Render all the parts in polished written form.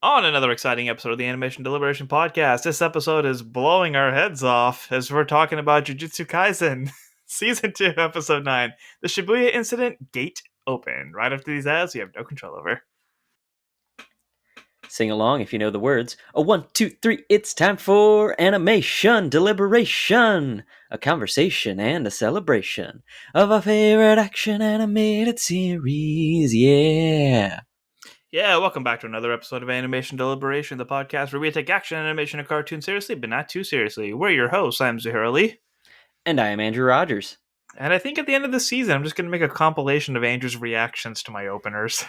On another exciting episode of the Animation Deliberation podcast. This episode is blowing our heads off as we're talking about Jujutsu Kaisen, Season 2, Episode 9. The Shibuya Incident Gate Open. Right after these ads, you have no control over. Sing along if you know the words. A 1, 2, 3, it's time for Animation Deliberation! A conversation and a celebration of our favorite action animated series, yeah! Yeah, welcome back to another episode of Animation Deliberation, the podcast where we take action, animation, and cartoons seriously, but not too seriously. We're your hosts. I'm Zahir Ali. And I am Andrew Rogers. And I think at the end of the season, I'm just going to make a compilation of Andrew's reactions to my openers.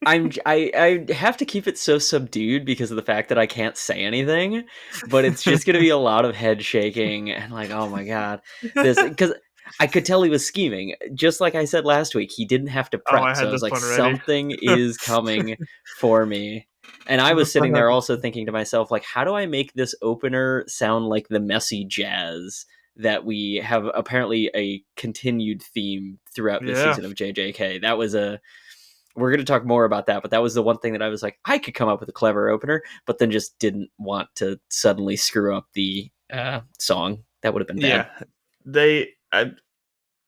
I have to keep it so subdued because of the fact that I can't say anything, but it's just going to be a lot of head shaking and like, oh my god, this because I could tell he was scheming. Just like I said last week, he didn't have to Oh, prep, I so had I was this like, one ready. something is coming for me. And I was sitting there also thinking to myself, like, how do I make this opener sound like the messy jazz that we have apparently a continued theme throughout this Yeah. season of JJK? That was a we're going to talk more about that, but that was the one thing that I was like, I could come up with a clever opener, but then just didn't want to suddenly screw up the song. That would have been bad. Yeah.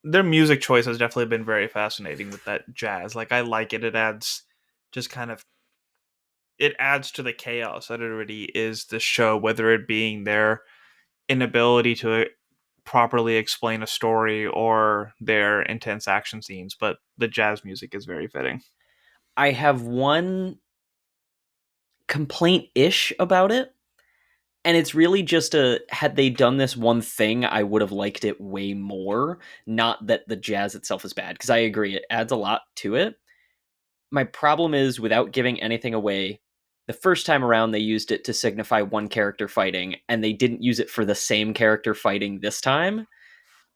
Their music choice has definitely been very fascinating with that jazz. Like, I like it. It adds just kind of it adds to the chaos that already is the show, whether it being their inability to properly explain a story or their intense action scenes. But the jazz music is very fitting. I have one complaint-ish about it, and it's really just had they done this one thing, I would have liked it way more. Not that the jazz itself is bad, because I agree, it adds a lot to it. My problem is, without giving anything away, the first time around they used it to signify one character fighting, and they didn't use it for the same character fighting this time.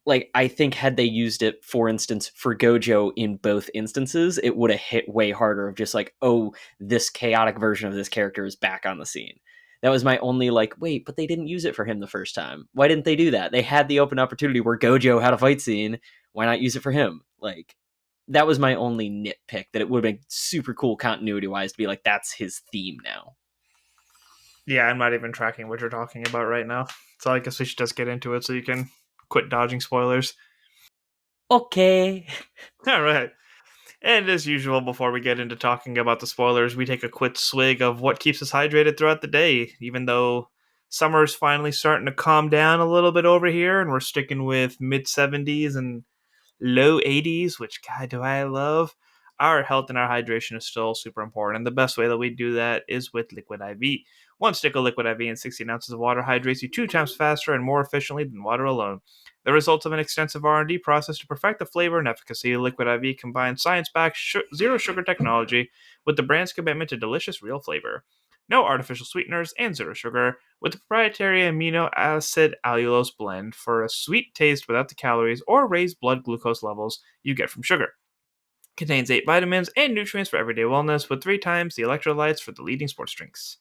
Like, I think had they used it, for instance, for Gojo in both instances, it would have hit way harder of just like, oh, this chaotic version of this character is back on the scene. That was my only like, wait, but they didn't use it for him the first time. Why didn't they do that? They had the open opportunity where Gojo had a fight scene. Why not use it for him? Like, that was my only nitpick, that it would have been super cool continuity wise to be like, that's his theme now. Yeah, I'm not even tracking what you're talking about right now. So I guess we should just get into it so you can quit dodging spoilers. Okay. All right. And as usual, before we get into talking about the spoilers, we take a quick swig of what keeps us hydrated throughout the day, even though summer's finally starting to calm down a little bit over here, and we're sticking with mid 70s and low 80s, which, God, do I love. Our health and our hydration is still super important, and the best way that we do that is with Liquid IV. One stick of Liquid IV and 16 ounces of water hydrates you 2 times faster and more efficiently than water alone. The results of an extensive R&D process to perfect the flavor and efficacy of Liquid IV combines science-backed zero sugar technology with the brand's commitment to delicious real flavor. No artificial sweeteners and zero sugar, with the proprietary amino acid allulose blend for a sweet taste without the calories or raised blood glucose levels you get from sugar. Contains 8 vitamins and nutrients for everyday wellness, with 3 times the electrolytes for the leading sports drinks.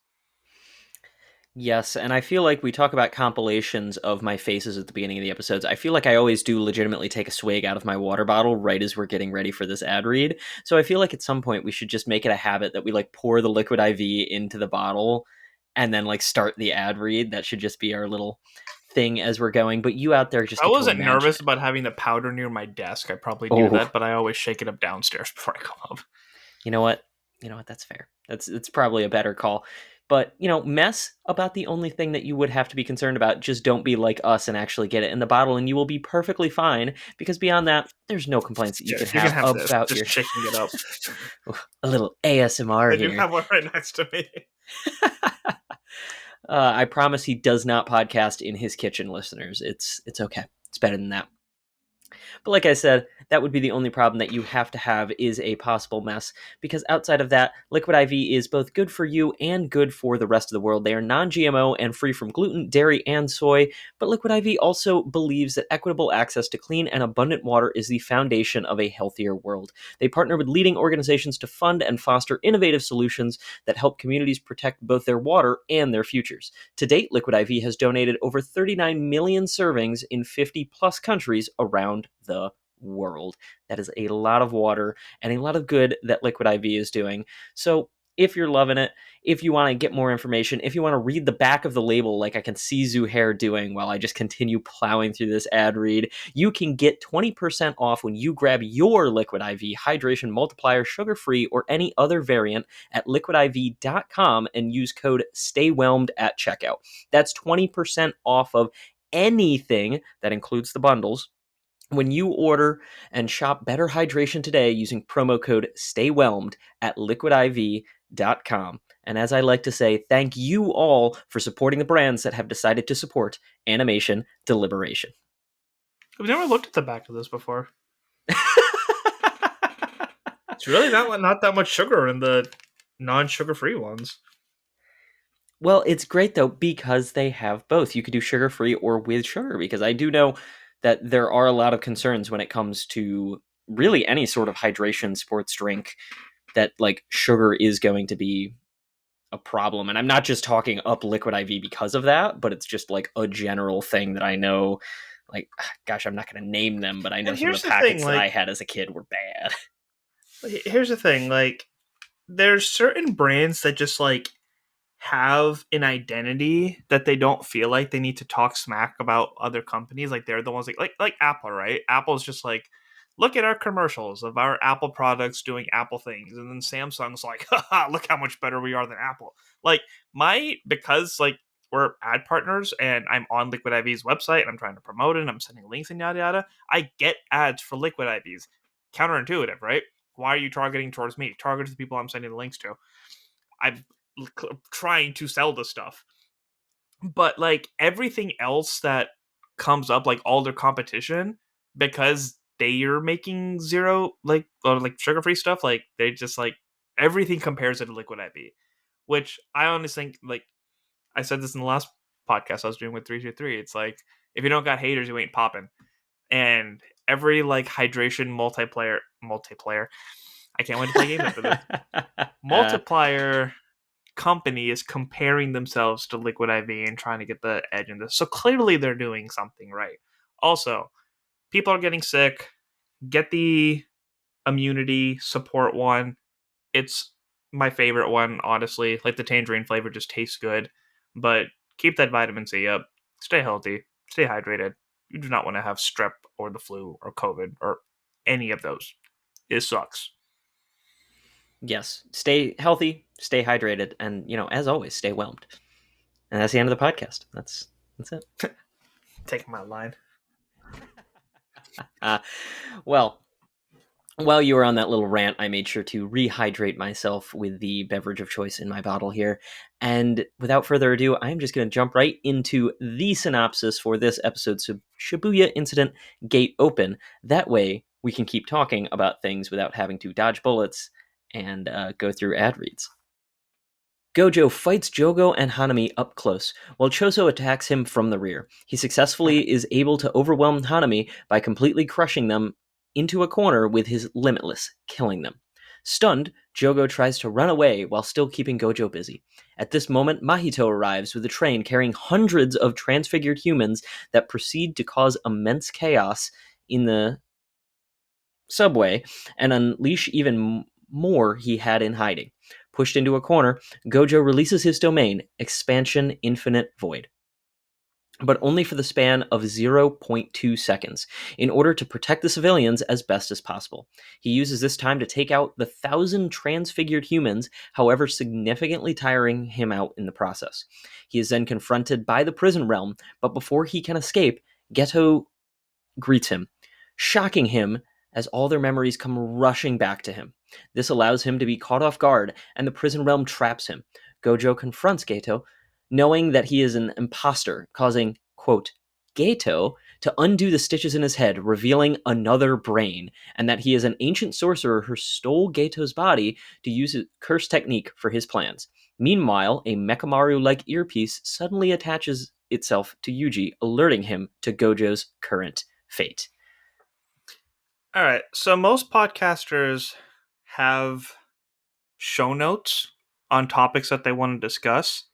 Yes, and I feel like we talk about compilations of my faces at the beginning of the episodes. I feel like I always do legitimately take a swig out of my water bottle right as we're getting ready for this ad read. So I feel like at some point we should just make it a habit that we like pour the Liquid IV into the bottle and then like start the ad read. That should just be our little thing as we're going. But you out there just I get to wasn't imagine nervous it. about having the powder near my desk. I probably do Oh, that, but I always shake it up downstairs before I go up. you know what? You know what? That's fair. It's probably a better call. But, mess about the only thing that you would have to be concerned about. Just don't be like us and actually get it in the bottle, and you will be perfectly fine, because beyond that, there's no complaints that you Yeah, could you can have have this. about Just your shaking it up. a little ASMR I do here. have one right next to me. I promise he does not podcast in his kitchen, listeners. It's okay. It's better than that. But like I said, that would be the only problem that you have to have is a possible mess, because outside of that, Liquid IV is both good for you and good for the rest of the world. They are non-GMO and free from gluten, dairy, and soy, but Liquid IV also believes that equitable access to clean and abundant water is the foundation of a healthier world. They partner with leading organizations to fund and foster innovative solutions that help communities protect both their water and their futures. To date, Liquid IV has donated over 39 million servings in 50 plus countries around the world. That is a lot of water and a lot of good that Liquid IV is doing. So if you're loving it, if you want to get more information, if you want to read the back of the label like I can see Zuhair doing while I just continue plowing through this ad read, you can get 20% off when you grab your Liquid IV Hydration Multiplier sugar-free or any other variant at liquidiv.com and use code STAYWHELMED at checkout. That's 20% off of anything that includes the bundles when you order and shop Better Hydration today using promo code STAYWHELMED at liquidiv.com. And as I like to say, thank you all for supporting the brands that have decided to support animation deliberation. I've never looked at the back of this before. It's really not that much sugar in the non-sugar free ones. Well, it's great though because they have both. You could do sugar free or with sugar, because I do know that there are a lot of concerns when it comes to really any sort of hydration sports drink, that like sugar is going to be a problem. And I'm not just talking up Liquid IV because of that, but it's just like a general thing that I know. Like, gosh, I'm not going to name them, but I know And some of here's the the thing, packets that like, I had as a kid were bad. here's the thing, like, there's certain brands that just like have an identity that they don't feel like they need to talk smack about other companies. Like they're the ones like Apple, right? Apple's just like, look at our commercials of our Apple products doing Apple things, and then Samsung's like, haha, look how much better we are than Apple. Like because like we're ad partners and I'm on Liquid IV's website and I'm trying to promote it and I'm sending links and yada yada, I get ads for Liquid IVs. Counterintuitive, right? Why are you targeting towards me? Target the people I'm sending the links to. I'm trying to sell the stuff. But like everything else that comes up, like all their competition, because they are making zero like or like sugar free stuff, like they just like everything compares it to Liquid IV, which I honestly think, like I said this in the last podcast I was doing with 323. It's like if you don't got haters, you ain't popping. And every like hydration multiplayer. I can't wait to play games after this. Multiplier company is comparing themselves to Liquid IV and trying to get the edge in this. So clearly they're doing something right. Also, people are getting sick. Get the immunity support one. It's my favorite one, honestly. Like the tangerine flavor just tastes good. But keep that vitamin C up. Stay healthy. Stay hydrated. You do not want to have strep or the flu or COVID or any of those. It sucks. Yes, stay healthy, stay hydrated, and as always, stay whelmed. And that's the end of the podcast. That's it. Taking my line. Well, while you were on that little rant, I made sure to rehydrate myself with the beverage of choice in my bottle here. And without further ado, I'm just going to jump right into the synopsis for this episode. So, Shibuya Incident Gate Open. That way, we can keep talking about things without having to dodge bullets and go through ad reads. Gojo fights Jogo and Hanami up close, while Choso attacks him from the rear. He successfully is able to overwhelm Hanami by completely crushing them into a corner with his Limitless, killing them. Stunned, Jogo tries to run away while still keeping Gojo busy. At this moment, Mahito arrives with a train carrying hundreds of transfigured humans that proceed to cause immense chaos in the subway and unleash even more he had in hiding. Pushed into a corner, Gojo releases his domain, Expansion Infinite Void, but only for the span of 0.2 seconds, in order to protect the civilians as best as possible. He uses this time to take out the 1,000 transfigured humans, however significantly tiring him out in the process. He is then confronted by the prison realm, but before he can escape, Geto greets him, shocking him as all their memories come rushing back to him. This allows him to be caught off guard, and the prison realm traps him. Gojo confronts Geto, knowing that he is an imposter, causing, quote, Geto to undo the stitches in his head, revealing another brain, and that he is an ancient sorcerer who stole Geto's body to use a curse technique for his plans. Meanwhile, a Mechamaru-like earpiece suddenly attaches itself to Yuji, alerting him to Gojo's current fate. All right. So most podcasters have show notes on topics that they want to discuss.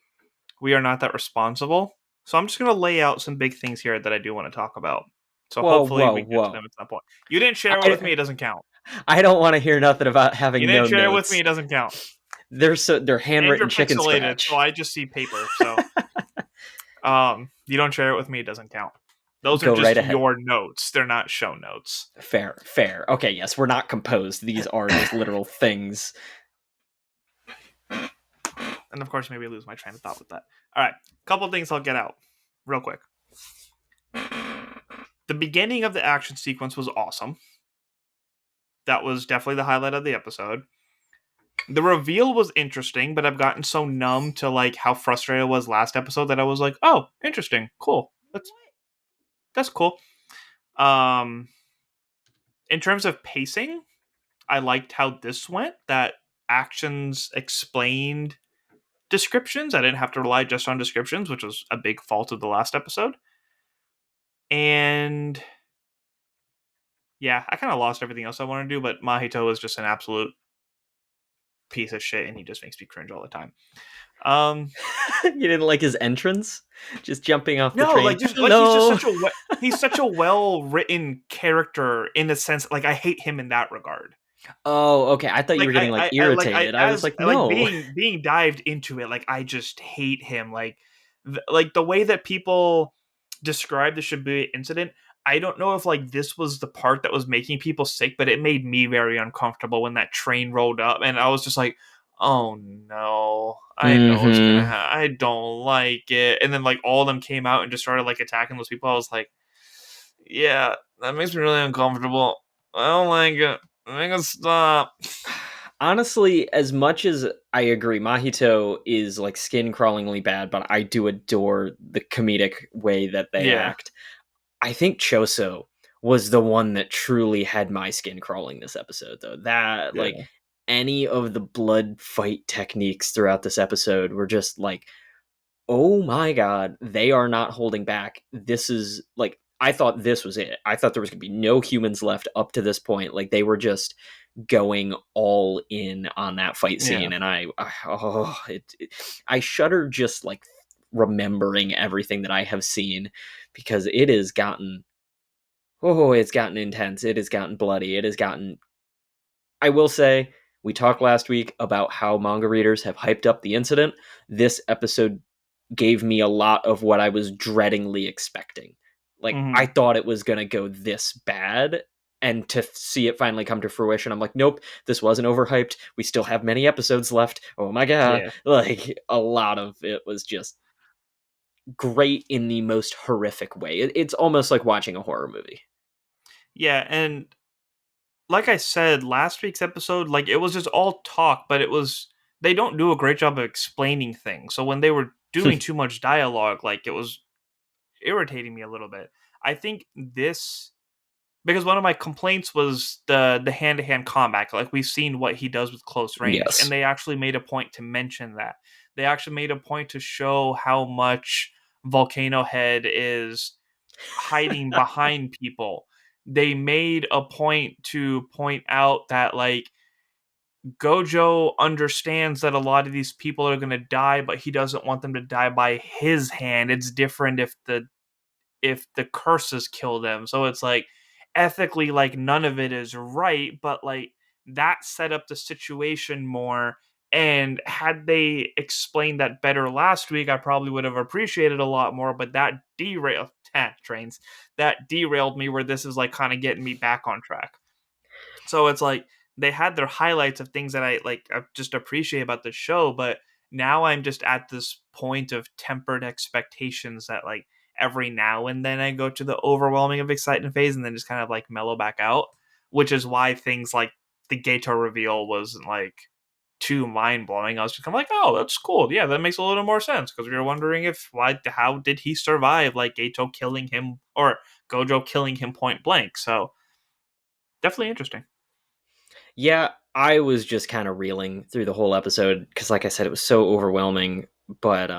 We are not that responsible. So I'm just going to lay out some big things here that I do want to talk about. So Whoa, hopefully whoa, we get to whoa. them at some point. You didn't share it with me, I, it doesn't count. I don't want to hear nothing about You having didn't no share it with me, notes. it doesn't count. they're and you're handwritten chicken pixelated, so scratch. I just see paper. So you don't share it with me, it doesn't count. Those are Go right just ahead. your notes. They're not show notes. Fair, fair. Okay, yes, we're not composed. These are just literal things. And of course, maybe lose my train of thought with that. All right, couple things I'll get out real quick. The beginning of the action sequence was awesome. That was definitely the highlight of the episode. The reveal was interesting, but I've gotten so numb to like how frustrated I was last episode that I was like, "Oh, interesting, cool. That's cool." Um, in terms of pacing, I liked how this went. That actions explained descriptions. I didn't have to rely just on descriptions, which was a big fault of the last episode. And yeah, I kind of lost everything else I wanted to do, but Mahito is just an absolute piece of shit, and he just makes me cringe all the time. Um, You didn't like his entrance? Just jumping off the no, train. like just like he's just Hello. he's such a well written character in the sense like I hate him in that regard. Oh, okay. I thought you Like were getting like irritated. I was as like, like no. being dived into it, like I just hate him. Like like the way that people describe the Shibuya incident. I don't know if like this was the part that was making people sick, but it made me very uncomfortable when that train rolled up, and I was just like, "Oh no, I know what's gonna Mm-hmm. happen. I don't like it." And then like all of them came out and just started like attacking those people. I was like, "Yeah, that makes me really uncomfortable. I don't like it. Make it stop." Honestly, as much as I agree, Mahito is like skin crawlingly bad, but I do adore the comedic way that they Yeah, act. I think Choso was the one that truly had my skin crawling this episode, though. That, like, yeah, any of the blood fight techniques throughout this episode were just like, oh my god, they are not holding back. This is like, I thought this was it. I thought there was going to be no humans left up to this point. Like, they were just going all in on that fight yeah. scene. And I shudder just like remembering everything that I have seen because it has gotten it's gotten intense. It has gotten bloody. It has gotten. I will say, we talked last week about how manga readers have hyped up the incident. This episode gave me a lot of what I was dreadingly expecting. Like, I Hmm. thought it was going to go this bad. And to see it finally come to fruition, I'm like, nope, this wasn't overhyped. We still have many episodes left. Oh my God. Yeah, Like, a lot of it was just great in the most horrific way. It's almost like watching a horror movie. yeah, and like I said, last week's episode, like it was just all talk, but it was they don't do a great job of explaining things. So when they were doing too much dialogue, like it was irritating me a little bit. I think this because one of my complaints was the hand to hand combat. Like we've seen what he does with close range, and Yes. they actually made a point to mention that. They actually made a point to show how much Volcano Head is hiding behind people. They made a point to point out that like Gojo understands that a lot of these people are going to die, but he doesn't want them to die by his hand. It's different if the curses kill them. So it's like ethically like none of it is right, but like that set up the situation more. And had they explained that better last week, I probably would have appreciated a lot more. But that derailed trains. That derailed me where this is like kind of getting me back on track. So it's like they had their highlights of things that I just appreciate about the show, but now I'm just at this point of tempered expectations that like every now and then I go to the overwhelming of excitement phase and then just kind of like mellow back out, which is why things like the Gato reveal was like too mind blowing. I was just kind of like, oh, that's cool. Yeah, that makes a little more sense because we were wondering if how did he survive like Gato killing him or Gojo killing him point blank. So definitely interesting. Yeah, I was just kind of reeling through the whole episode because, like I said, it was so overwhelming. But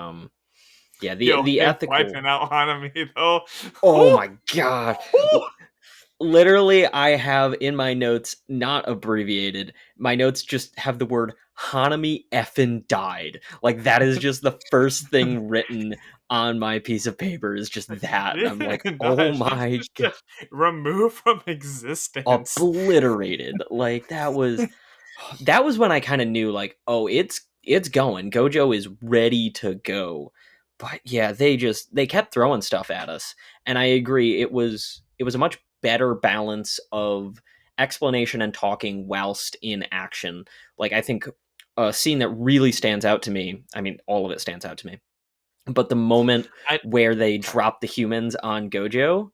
yeah, the Yo, the him ethical. wiping out Hanami though. Oh Whew, my god! whew. Literally, I have in my notes, not abbreviated. My notes just have the word Hanami effing died. Like that is just the first thing written on my piece of paper. Is just that, and I'm like, oh Nah, she's my god, just removed from existence. obliterated. Like that was. That was when I kind of knew, like, oh, it's going. Gojo is ready to go. But yeah, they kept throwing stuff at us, and I agree. It was a much better balance of explanation and talking whilst in action. Like, I think a scene that really stands out to me. I mean, all of it stands out to me, but the moment I where they sorry. dropped the humans on Gojo,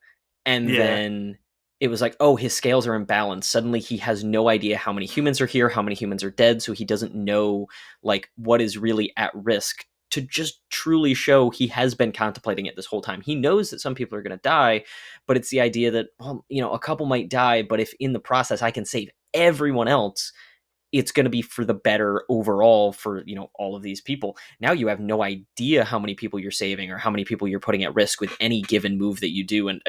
and Yeah. then it was like, oh, his scales are imbalanced. Suddenly he has no idea how many humans are here, how many humans are dead, so he doesn't know like what is really at risk, to just truly show he has been contemplating it this whole time. He knows that some people are going to die, but it's the idea that, well, a couple might die, but if in the process I can save everyone else, it's going to be for the better overall for all of these people. Now you have no idea how many people you're saving or how many people you're putting at risk with any given move that you do. And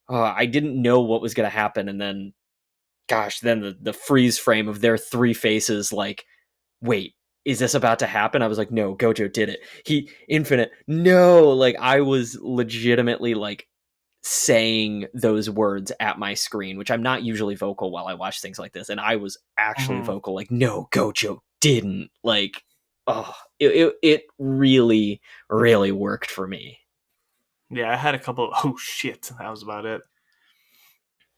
I didn't know what was going to happen. And then, gosh, then the freeze frame of their three faces, like, wait, is this about to happen? I was like, no, Gojo did it. He infinite. No, like, I was legitimately like saying those words at my screen, which I'm not usually vocal while I watch things like this. And I was actually Hmm. vocal, like, no, Gojo didn't. Like, oh, it really, really worked for me. Yeah, I had a couple of, oh shit, that was about it.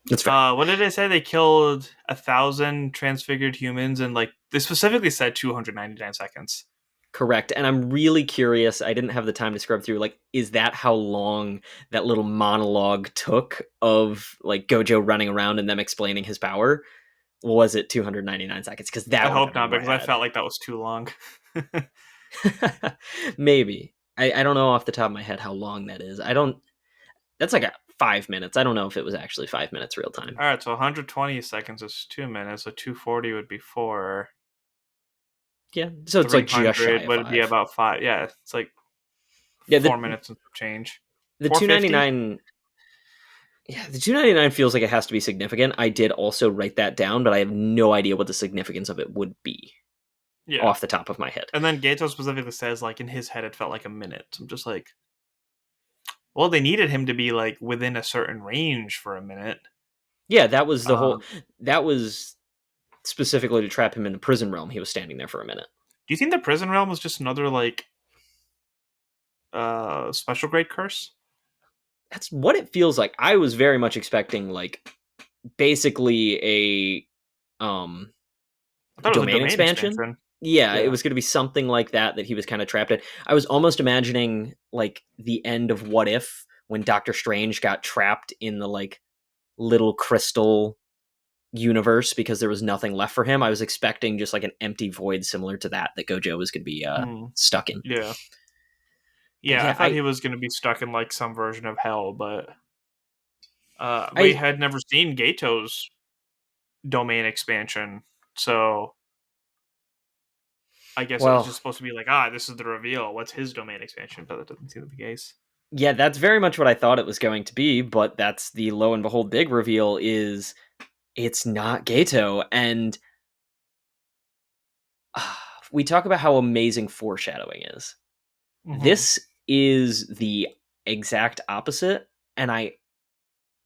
That's fair. What did they say? They killed 1,000 transfigured humans, and like they specifically said 299 seconds. Correct. And I'm really curious. I didn't have the time to scrub through. Like, is that how long that little monologue took of like Gojo running around and them explaining his power? Was it 299 seconds? Because I that would have hope been not, because I rad. felt like that was too long. Maybe. I don't know off the top of my head how long that is. I don't. That's like 5 minutes. I don't know if it was actually 5 minutes real time. All right, so 120 seconds is 2 minutes, so 240 would be four. Yeah. So it's like just shy 300 of would be five. about five. Yeah, it's like Yeah. 4 minutes and some change. The 450. 299. Yeah, the 299 feels like it has to be significant. I did also write that down, but I have no idea what the significance of it would be Yeah, off the top of my head. and then Gato specifically says like in his head it felt like a minute. So I'm just like, well, they needed him to be like within a certain range for a minute. Yeah, that was the whole. Um, That was specifically to trap him in the prison realm. He was standing there for a minute. do you think the prison realm was just another like special grade curse? That's what it feels like. I was very much expecting like basically a I thought it was a domain domain expansion. expansion. Yeah, it Yeah. was going to be something like that he was kind of trapped in. I was almost imagining like the end of What If, when Doctor Strange got trapped in the like little crystal universe because there was nothing left for him. I was expecting just like an empty void similar to that Gojo was going to be Hmm. stuck in. Yeah. But Yeah, I yeah, thought he was going to be stuck in like some version of hell, but we I had never seen Gato's domain expansion, so I guess it was well, just supposed to be like, this is the reveal. What's his domain expansion? But that doesn't seem to be the case. yeah, that's very much what I thought it was going to be, but that's the lo and behold big reveal is it's not Gato. And we talk about how amazing foreshadowing is. Hmm. This is the exact opposite, and I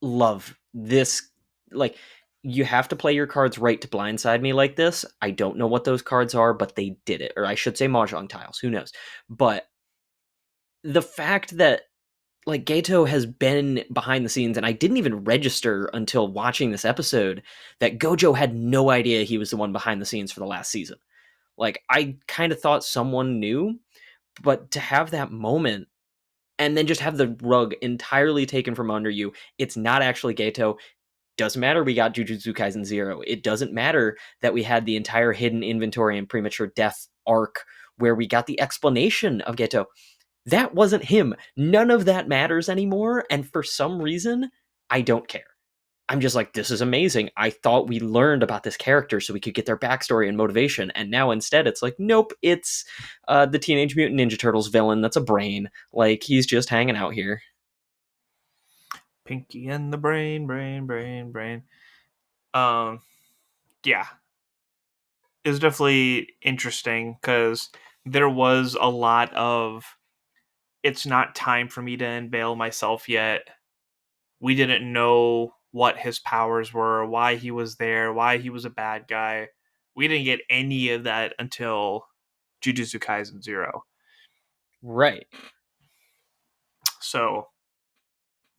love this. Like, you have to play your cards right to blindside me like this. I don't know what those cards are, but they did it. Or I should say mahjong tiles. Who knows? But the fact that like Gato has been behind the scenes, and I didn't even register until watching this episode that Gojo had no idea he was the one behind the scenes for the last season. Like, I kind of thought someone knew, but to have that moment and then just have the rug entirely taken from under you, it's not actually Gato. Doesn't matter we got Jujutsu Kaisen 0. It doesn't matter that we had the entire hidden inventory and premature death arc where we got the explanation of Geto. That wasn't him. None of that matters anymore, and for some reason, I don't care. I'm just like, this is amazing. I thought we learned about this character so we could get their backstory and motivation, and now instead it's like, nope, it's the Teenage Mutant Ninja Turtles villain that's a brain. Like, he's just hanging out here. Pinky and the brain, brain, brain, brain. Um, yeah, it's definitely interesting because there was a lot of it's not time for me to unveil myself yet. We didn't know what his powers were, why he was there, why he was a bad guy. we didn't get any of that until Jujutsu Kaisen 0. Right. So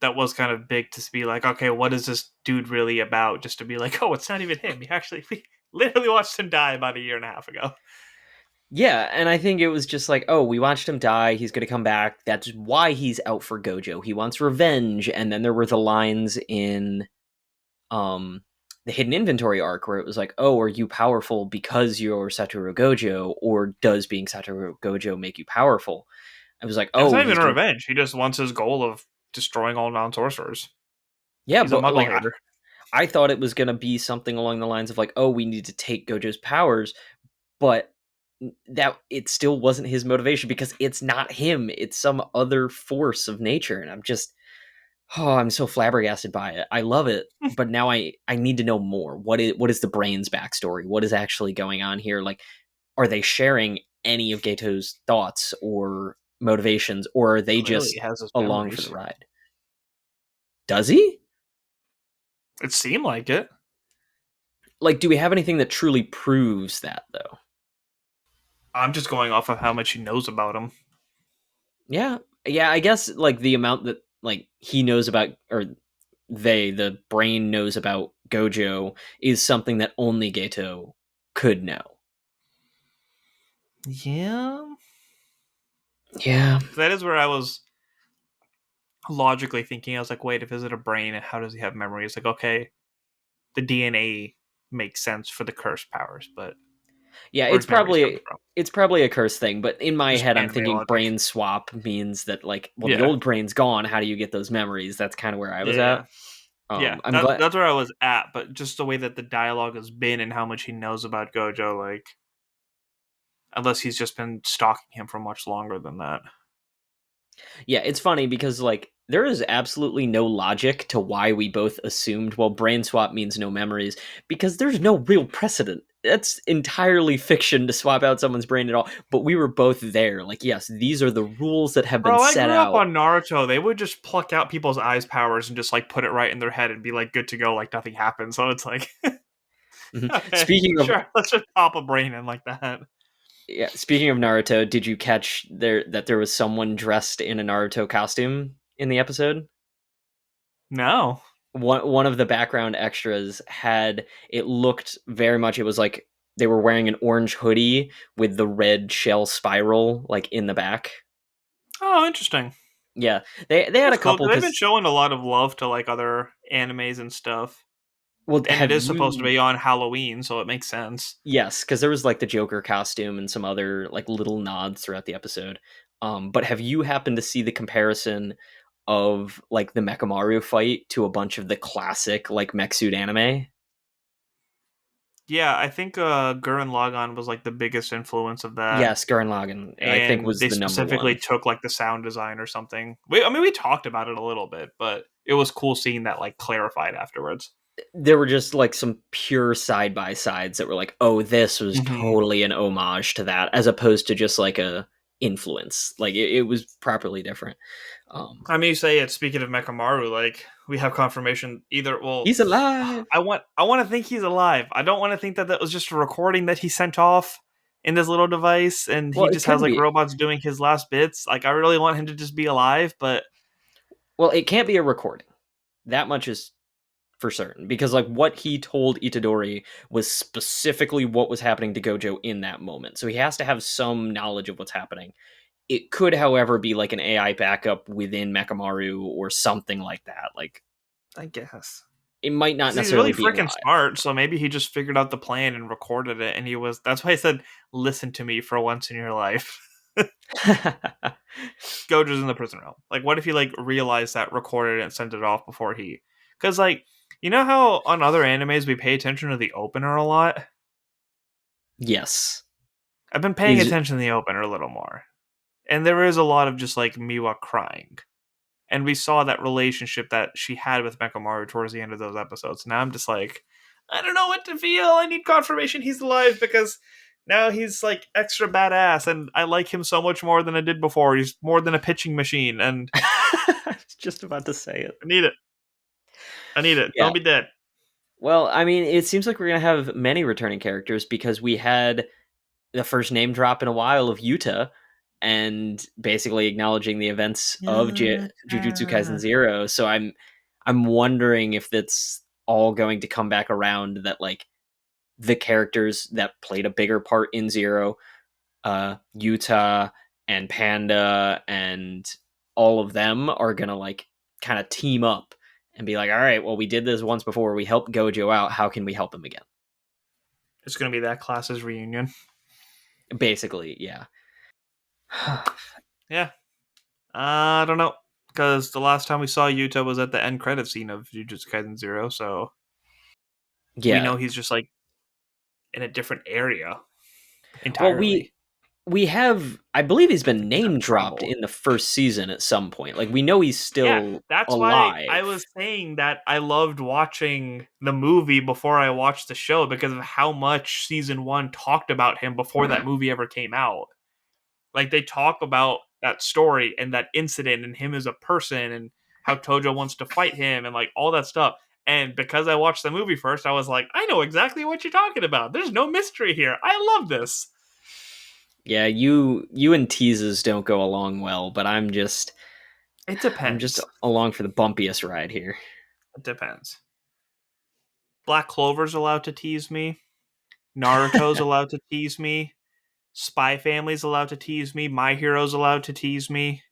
that was kind of big to be like, okay, what is this dude really about? Just to be like, oh, it's not even him. He actually, we literally watched him die about a year and a half ago. Yeah, and I think it was just like, oh, we watched him die. He's going to come back. That's why he's out for Gojo. He wants revenge. And then there were the lines in um the hidden inventory arc where it was like, oh, are you powerful because you're Satoru Gojo, or does being Satoru Gojo make you powerful? I was like, And it's oh, not he's even a gonna. revenge. He just wants his goal of destroying all non-sorcerers. Yeah, He's a but muggle like hater. I thought it was gonna be something along the lines of like, oh, we need to take Gojo's powers, but that it still wasn't his motivation because it's not him. It's some other force of nature, and I'm so flabbergasted by it. I love it, but now I need to know more. What is the brain's backstory? What is actually going on here? Like, are they sharing any of Gato's thoughts or motivations, or are they Clearly, he just has his along for the memories. ride? Does he? It seemed like it. Like, do we have anything that truly proves that though? I'm just going off of how much he knows about him. Yeah. Yeah, I guess like the amount that like he knows about, or the brain knows about Gojo, is something that only Gato could know. Yeah. Yeah. That is where I was logically thinking. I was like, wait, if is it a brain, how does he have memories? Like, okay, the DNA makes sense for the curse powers, but Yeah, where's memories coming from? it's probably a curse thing, but in my Just head I'm anime thinking logic. brain swap means that like, well, the Yeah, old brain's gone, how do you get those memories? That's kind of where I was yeah, at. yeah. I'm glad. That's where I was at, but just the way that the dialogue has been and how much he knows about Gojo, like, unless he's just been stalking him for much longer than that. Yeah, it's funny because like there is absolutely no logic to why we both assumed, well, brain swap means no memories, because there's no real precedent. That's entirely fiction to swap out someone's brain at all. But we were both there. Like, yes, these are the rules that have been Bro, I set grew up out. on Naruto. They would just pluck out people's eyes powers and just like put it right in their head and be like good to go, like nothing happened. So it's like, Mhm. okay, Speaking of sure, let's just pop a brain in like that. Yeah, speaking of Naruto, did you catch there was someone dressed in a Naruto costume in the episode? No. One of the background extras had, it looked very much, it was like they were wearing an orange hoodie with the red shell spiral like in the back. Oh, interesting. Yeah, they had That's a cool couple because they've been because, showing a lot of love to like other animes and stuff, well, and it have is supposed to you, be on Halloween, so it makes sense. yes, because there was like the Joker costume and some other like little nods throughout the episode. But have you happened to see the comparison of like the Mechamaru fight to a bunch of the classic like mech suit anime? Yeah, I think Gurren Lagann was like the biggest influence of that, Yes, Gurren Lagann, I think, and was they the number specifically one. took like the sound design or something. I mean, we talked about it a little bit, but it was cool seeing that like clarified afterwards. There were just like some pure side by sides that were like, oh, this was Hmm. totally an homage to that, as opposed to just like a influence. Like it was properly different. Um, I mean, you say it. Speaking of Mekamaru, like we have confirmation. Either well, he's alive. I want to think he's alive. I don't want to think that that was just a recording that he sent off in this little device, and Well, he it just has couldn't like be. robots doing his last bits. Like I really want him to just be alive, but Well, it can't be a recording. That much is for certain, because like what he told Itadori was specifically what was happening to Gojo in that moment. So he has to have some knowledge of what's happening. It could, however, be like an AI backup within Mechamaru or something like that. Like I guess it might not because he's really necessarily be freaking alive. smart. So maybe he just figured out the plan and recorded it, and he was. That's why I said, "Listen to me for once in your life." Gojo's in the prison realm. Like, what if he like realized that, recorded it, and sent it off before he? Because like, you know how on other animes we pay attention to the opener a lot. Yes. I've been paying Is attention to the opener a little more, and there is a lot of just like Miwa crying, and we saw that relationship that she had with Mekamaru towards the end of those episodes. Now I'm just like, I don't know what to feel. I need confirmation he's alive because now he's like extra badass, and I like him so much more than I did before. He's more than a pitching machine, and I was just about to say it. I need it. I need it. Yeah. Don't be dead. Well, I mean, it seems like we're gonna have many returning characters because we had the first name drop in a while of Yuta, and basically acknowledging the events of Jujutsu Kaisen Yuta. Zero. So I'm wondering if that's all going to come back around. That like the characters that played a bigger part in Zero, Yuta and Panda and all of them are gonna like kind of team up and be like, all right, well, we did this once before. We helped Gojo out. How can we help him again? It's gonna be that class's reunion. Basically, yeah. Yeah. I don't know. Because the last time we saw Yuta was at the end credit scene of Jujutsu Kaisen Zero, so we Yeah. know he's just like in a different area Well, entirely. we have, I believe he's been He's name having dropped trouble. in the first season at some point. Like we know he's Yeah, still that's why I alive. was saying that I loved watching the movie before I watched the show because of how much season one talked about him before that movie ever came out. Like they talk about that story and that incident and him as a person and how Tojo wants to fight him and like all that stuff. And because I watched the movie first, I was like, I know exactly what you're talking about. There's no mystery here. I love this. Yeah, you and teases don't go along well, but It I'm just depends. along for the bumpiest ride here. It depends. Black Clover's allowed to tease me. Naruto's allowed to tease me. Spy Family's allowed to tease me. My Hero's allowed to tease me.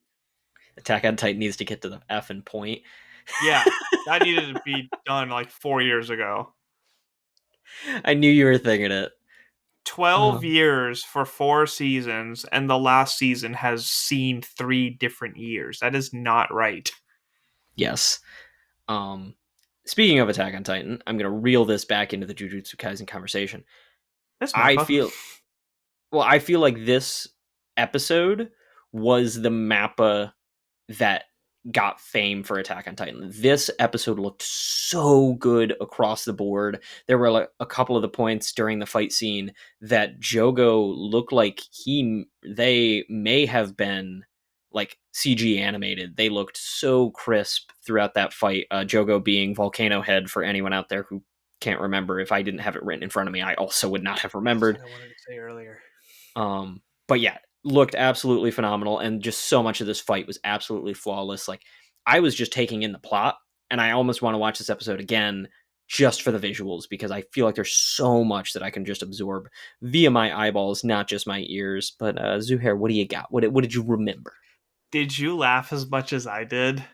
Attack on Titan needs to get to the effing point. Yeah, that needed to be done like 4 years ago. I knew you were thinking it. 12 Um, years for 4 seasons, and the last season has seen 3 different years. That is not right. yes. Um, Speaking of Attack on Titan, I'm gonna reel this back into the Jujutsu Kaisen conversation. This I Mappa. feel I feel like this episode was the Mappa that got fame for Attack on Titan. This episode looked so good across the board. There were like a couple of the points during the fight scene that Jogo looked like they may have been like CG animated. They looked so crisp throughout that fight. Jogo being Volcano Head for anyone out there who can't remember. If I didn't have it written in front of me, I also would not have That's remembered. what I wanted to say earlier. But yeah, looked absolutely phenomenal, and just so much of this fight was absolutely flawless. Like I was just taking in the plot, and I almost want to watch this episode again just for the visuals because I feel like there's so much that I can just absorb via my eyeballs, not just my ears. But Zuhair, what do you got? What did you remember? Did you laugh as much as I did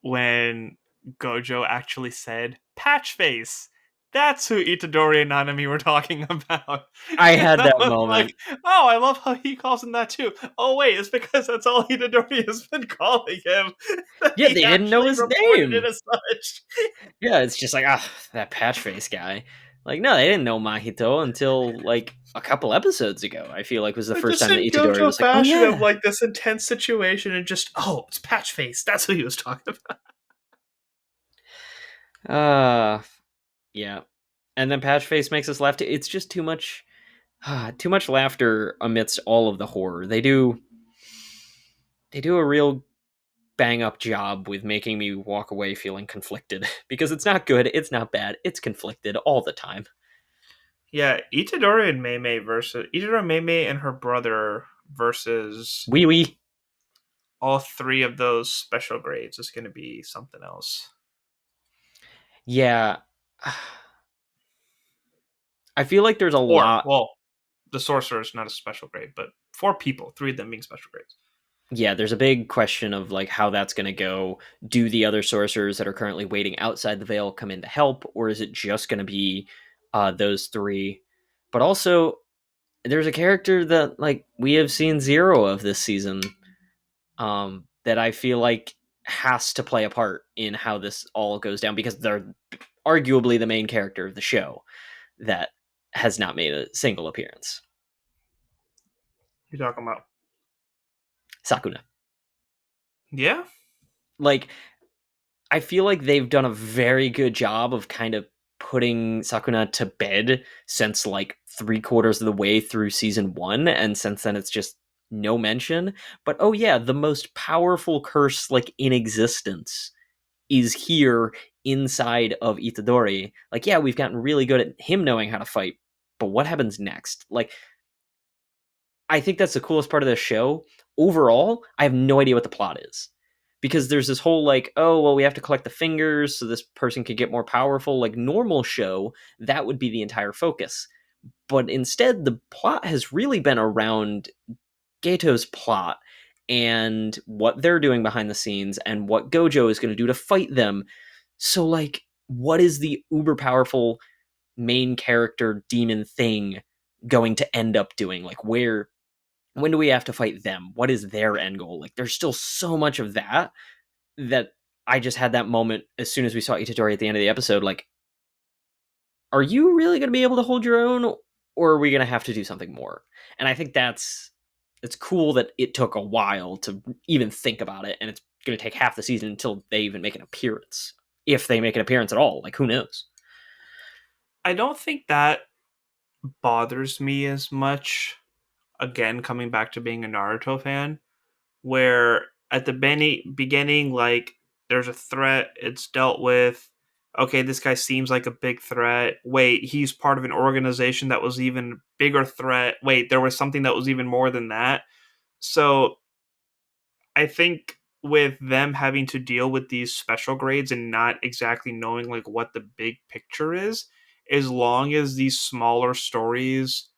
when Gojo actually said, Patch Face? That's who Itadori and Nanami were talking about. I And had I that was moment. like, oh, I love how he calls him that too. Oh, wait, it's because that's all Itadori has been calling him. That Yeah, he they didn't know actually his reported it name. as such. Yeah, it's just like that patch face guy. Like no, they didn't know Mahito until like a couple episodes ago. I feel like was the But first just time that in Itadori Gojo was like, "Oh fashion of yeah, like this intense situation and just, oh, it's Patch Face. That's who he was talking about. uh yeah." And then patch face makes us laugh. It's just too much laughter amidst all of the horror. They do a real bang up job with making me walk away feeling conflicted because it's not good, it's not bad, it's conflicted all the time. Yeah, Itadori Meimei and her brother versus Wee wee. all three of those special grades is going to be something else. Yeah. I feel like there's a Or, lot. well, the sorcerer is not a special grade, but 4 people, 3 of them being special grades. Yeah, there's a big question of like how that's going to go. Do the other sorcerers that are currently waiting outside the veil come in to help, or is it just going to be those three? But also, there's a character that like we have seen zero of this season, that I feel like has to play a part in how this all goes down because they're arguably the main character of the show that has not made a single appearance. You're talking about? Sakuna. Yeah, Like I feel like they've done a very good job of kind of putting Sakuna to bed since like 3/4 of the way through season one, and since then it's just no mention. But oh yeah, the most powerful curse like in existence is here inside of Itadori. Like, yeah, we've gotten really good at him knowing how to fight, but what happens next? Like, I think that's the coolest part of the show. Overall, I have no idea what the plot is. Because there's this whole like, oh, well, we have to collect the fingers so this person could get more powerful. Like normal show, that would be the entire focus. But instead, the plot has really been around Gato's plot and what they're doing behind the scenes and what Gojo is going to do to fight them. So, like, what is the uber powerful main character demon thing going to end up doing? Like, when do we have to fight them? What is their end goal? Like, there's still so much of that I just had that moment as soon as we saw Itadori at the end of the episode. Like, are you really going to be able to hold your own, or are we going to have to do something more? And I think it's cool that it took a while to even think about it, and it's going to take half the season until they even make an appearance, if they make an appearance at all. Like, who knows? I don't think that bothers me as much. Again, coming back to being a Naruto fan, where at the beginning, like, there's a threat, it's dealt with. Okay, this guy seems like a big threat. Wait, he's part of an organization that was even bigger threat. Wait, there was something that was even more than that. So I think with them having to deal with these special grades and not exactly knowing like what the big picture is, as long as these smaller stories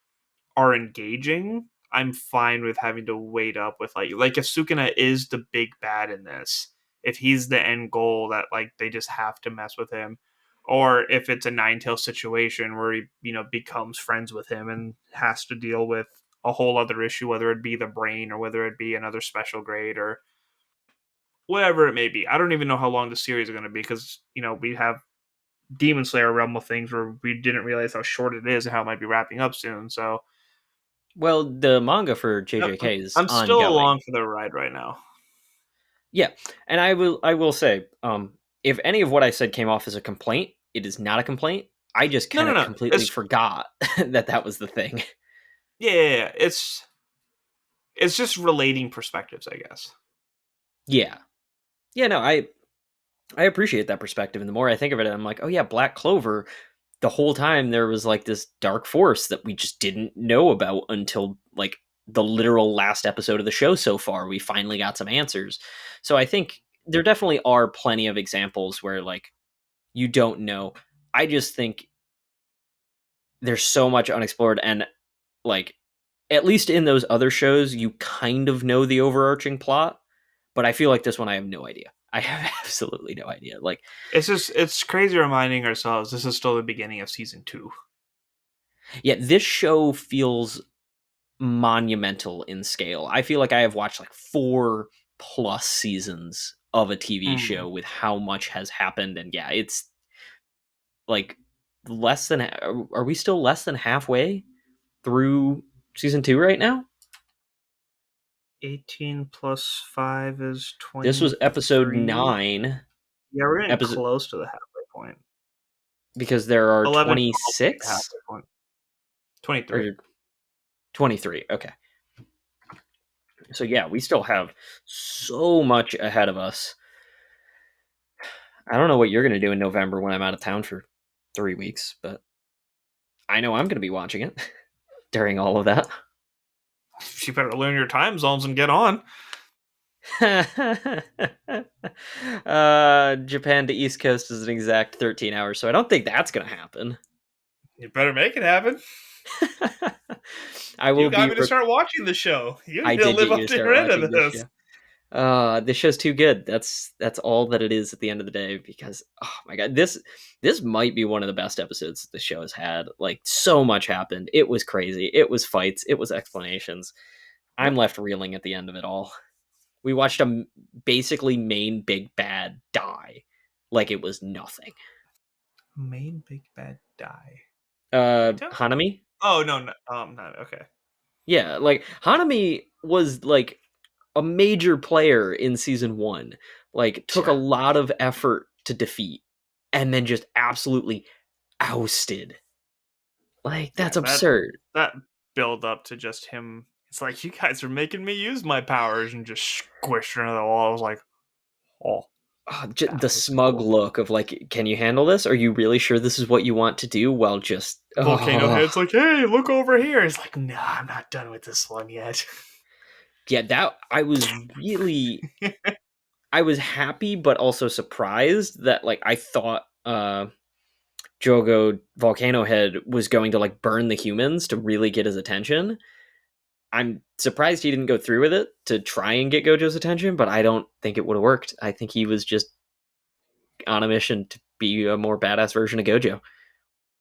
are engaging, I'm fine with having to wait up with like if Sukuna is the big bad in this, if he's the end goal that like they just have to mess with him, or if it's a nine tail situation where he becomes friends with him and has to deal with a whole other issue, whether it be the brain or whether it be another special grade or whatever it may be. I don't even know how long the series is going to be because we have Demon Slayer realm of things where we didn't realize how short it is and how it might be wrapping up soon. So Well, the manga for Yep, JJK is I'm still ongoing. along for the ride right now. Yeah, and I will say, if any of what I said came off as a complaint, it is not a complaint. I just No, kind no, of no. completely It's forgot that was the thing. yeah, yeah, yeah. It's just relating perspectives, I guess. Yeah, yeah. No, I appreciate that perspective, and the more I think of it, I'm like, oh yeah, Black Clover. The whole time there was like this dark force that we just didn't know about until like the literal last episode of the show so far. We finally got some answers. So I think there definitely are plenty of examples where like you don't know. I just think there's so much unexplored, and like at least in those other shows you kind of know the overarching plot, but I feel like this one I have no idea. I have absolutely no idea. Like, It's crazy reminding ourselves this is still the beginning of season 2. yeah, this show feels monumental in scale. I feel like I have watched like 4 plus seasons of a TV Mm. show with how much has happened, and yeah, it's like less than are we still less than halfway through season 2 right now? 18 plus 5 is This was episode 23. 9. Yeah, we're getting Episode close to the halfway point. because there are 11, 12 is the 26 halfway point. 23. or 23. Okay. So yeah, we still have so much ahead of us. I don't know what you're going to do in November when I'm out of town for 3 weeks, but I know I'm going to be watching it during all of that. You better learn your time zones and get on. Japan to East Coast is an exact 13 hours, so I don't think that's going to happen. You better make it happen. I You will got be. me to start watching the show. You I need to did get live you up to to start your end watching of this this. show. This show's too good. That's all that it is at the end of the day. Because oh my god, this might be one of the best episodes the show has had. Like so much happened. It was crazy. It was fights. It was explanations. I'm Yep. left reeling at the end of it all. We watched basically main big bad die like it was nothing. Main big bad die. Kaito? Hanami. Oh no, no, not okay. Yeah, like Hanami was like a major player in season 1. Like took a Yeah, lot of effort to defeat and then just absolutely ousted. Like yeah. that's That absurd. that build up to just him. It's like you guys are making me use my powers and just squished her into the wall. I was like, oh. The That was smug cool. look of like, can you handle this? Are you really sure this is what you want to do? Well, just Volcano Head's like, hey, look over here. He's like, nah, I'm not done with this one yet. yeah, that I was happy, but also surprised that like I thought Jogo Volcano Head was going to like burn the humans to really get his attention. I'm surprised he didn't go through with it to try and get Gojo's attention, but I don't think it would have worked. I think he was just on a mission to be a more badass version of Gojo.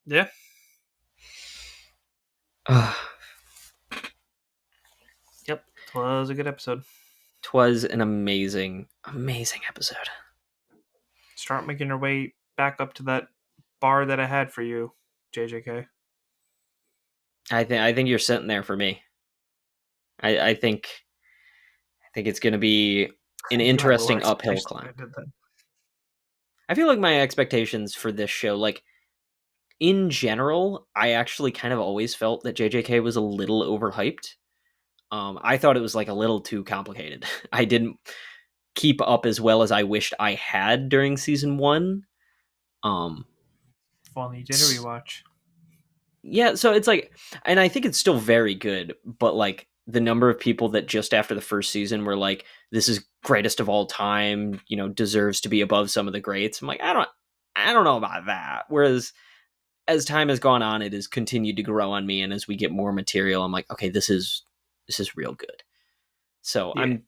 Yeah. Yep. It was a good episode. Twas an amazing, amazing episode. Start making your way back up to that bar that I had for you, JJK. I think you're sitting there for me. I think it's going to be an You had lower interesting uphill expectations climb. when I did that. I feel like my expectations for this show, like in general, I actually kind of always felt that JJK was a little overhyped. I thought it was like a little too complicated. I didn't keep up as well as I wished I had during season one. Um, Well, you did a rewatch. yeah, so it's like, and I think it's still very good, but like the number of people that just after the first season were like, "This is greatest of all time," deserves to be above some of the greats. I'm like, I don't know about that. Whereas as time has gone on, it has continued to grow on me, and as we get more material, I'm like, okay, this is real good. So Yeah.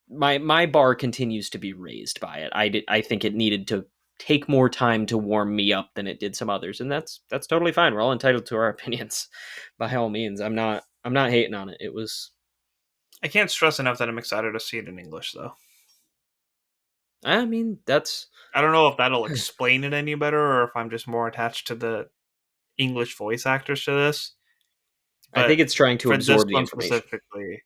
my bar continues to be raised by it. I think it needed to take more time to warm me up than it did some others, and that's totally fine. We're all entitled to our opinions, by all means. I'm not hating on it. It was. I can't stress enough that I'm excited to see it in English, though. I mean, that's. I don't know if that'll explain it any better or if I'm just more attached to the English voice actors to this. I think But it's trying to for this absorb the one information. specifically,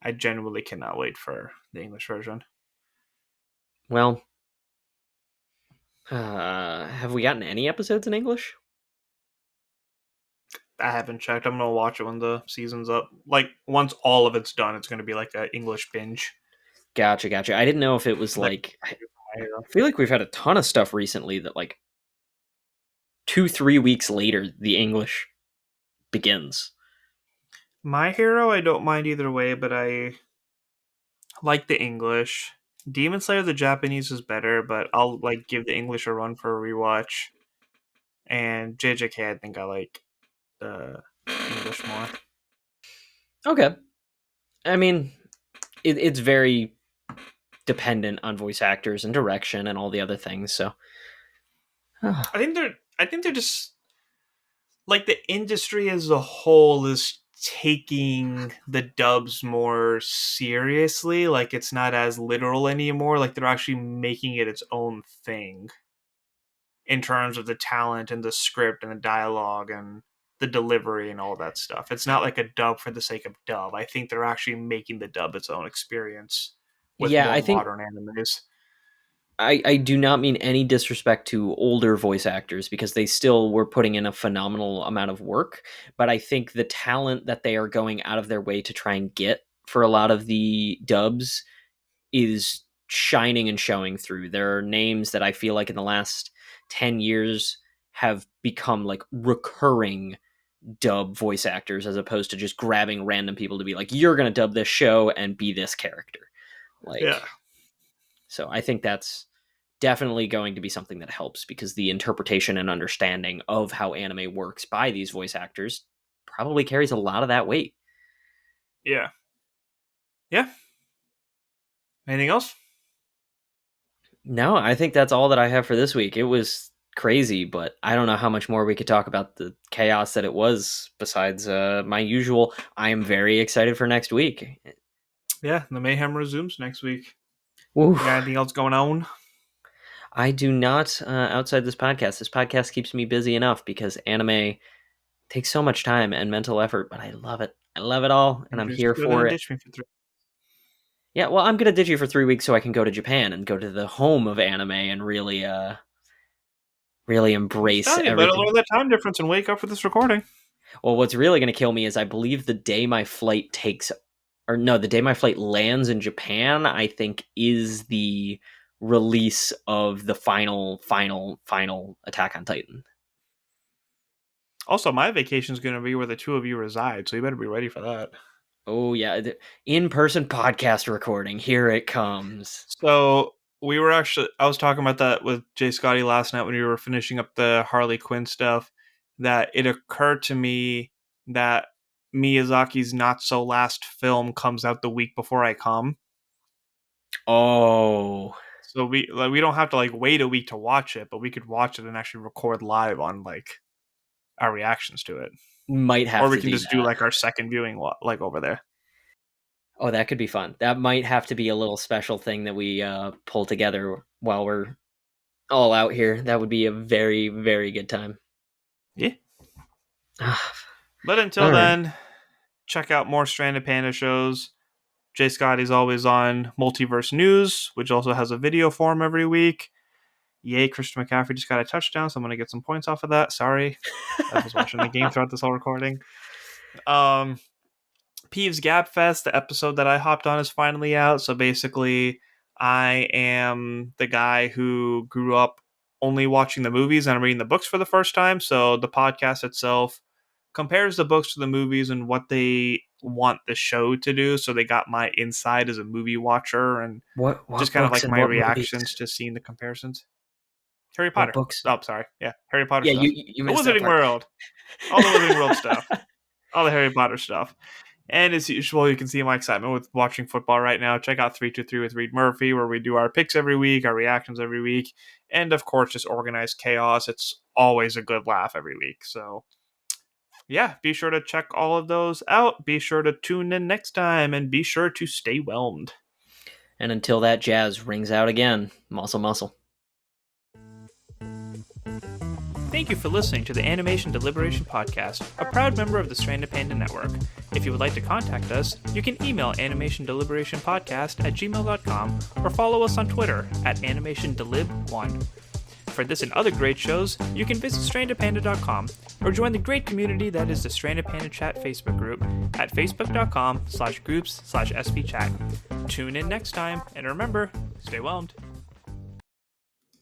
I genuinely cannot wait for the English version. Well, have we gotten any episodes in English? I haven't checked. I'm gonna watch it when the season's up. Like once all of it's done, it's gonna be like an English binge. Gotcha. I didn't know if it was Like like. I feel like we've had a ton of stuff recently that like 2-3 weeks later the English begins. My Hero, I don't mind either way, but I like the English. Demon Slayer, the Japanese is better, but I'll like give the English a run for a rewatch. And JJK, I think I like the English more. Okay. I mean, it's very dependent on voice actors and direction and all the other things. So, I think they're just like the industry as a whole is taking the dubs more seriously. Like it's not as literal anymore. Like they're actually making it its own thing in terms of the talent and the script and the dialogue and the delivery and all that stuff. It's not like a dub for the sake of dub. I think they're actually making the dub its own experience with yeah, more I think modern animes. I do not mean any disrespect to older voice actors because they still were putting in a phenomenal amount of work. But I think the talent that they are going out of their way to try and get for a lot of the dubs is shining and showing through. There are names that I feel like in the last 10 years have become like recurring dub voice actors as opposed to just grabbing random people to be like, you're going to dub this show and be this character. Yeah. Like, so I think that's definitely going to be something that helps because the interpretation and understanding of how anime works by these voice actors probably carries a lot of that weight. Yeah. Yeah. Anything else? No, I think that's all that I have for this week. It was crazy, but I don't know how much more we could talk about the chaos that it was besides my usual. I am very excited for next week. Yeah, the mayhem resumes next week. Woo. You got anything else going on? I do not outside this podcast. This podcast keeps me busy enough because anime takes so much time and mental effort, but I love it. I love it all, and You're I'm just here gonna for it. ditch me for 3. Yeah, well, I'm gonna ditch you for 3 weeks so I can go to Japan and go to the home of anime and really I'm just embrace telling you, better everything. learn that time difference and wake up for this recording. Well, what's really gonna kill me is I believe the day my flight takes, or no, the day my flight lands in Japan, I think is the release of the final Attack on Titan. Also, my vacation is going to be where the two of you reside, so you better be ready for that. Oh yeah, in-person podcast recording. Here it comes. So I was talking about that with Jay Scotty last night when we were finishing up the Harley Quinn stuff, that it occurred to me that Miyazaki's Not So Last film comes out the week before I come. Oh, So we don't have to like wait a week to watch it, but we could watch it and actually record live on like our reactions to it. might have Or we to can do just do that. like our second viewing like over there. Oh, that could be fun. That might have to be a little special thing that we pull together while we're all out here. That would be a very, very good time. Yeah. But until All right. then, check out more Stranded Panda shows. Jay Scotty's always on Multiverse News, which also has a video form every week. Yay, Christian McCaffrey just got a touchdown, so I'm going to get some points off of that. Sorry. I was watching the game throughout this whole recording. Peeves Gap Fest, the episode that I hopped on, is finally out. So basically, I am the guy who grew up only watching the movies and I'm reading the books for the first time. So the podcast itself compares the books to the movies and what they want the show to do. So they got my inside as a movie watcher and What just kind of books like and my what movies? reactions to seeing the comparisons. Harry What Potter. books? Oh, sorry. Yeah, Harry Potter Yeah, stuff. you The missed that Wizarding part. World. All the Wizarding World stuff. All the Harry Potter stuff. And as usual, you can see my excitement with watching football right now. Check out 323 with Reed Murphy, where we do our picks every week, our reactions every week, and of course, just organized chaos. It's always a good laugh every week. So, yeah, be sure to check all of those out. Be sure to tune in next time, and be sure to stay whelmed. And until that jazz rings out again, muscle, muscle. Thank you for listening to the Animation Deliberation Podcast, a proud member of the Stranded Panda Network. If you would like to contact us, you can email animationdeliberationpodcast@gmail.com or follow us on Twitter @animationdelib1. For this and other great shows, you can visit strandedpanda.com or join the great community that is the Stranded Panda Chat Facebook group at facebook.com/groups/svchat. Tune in next time, and remember, stay whelmed.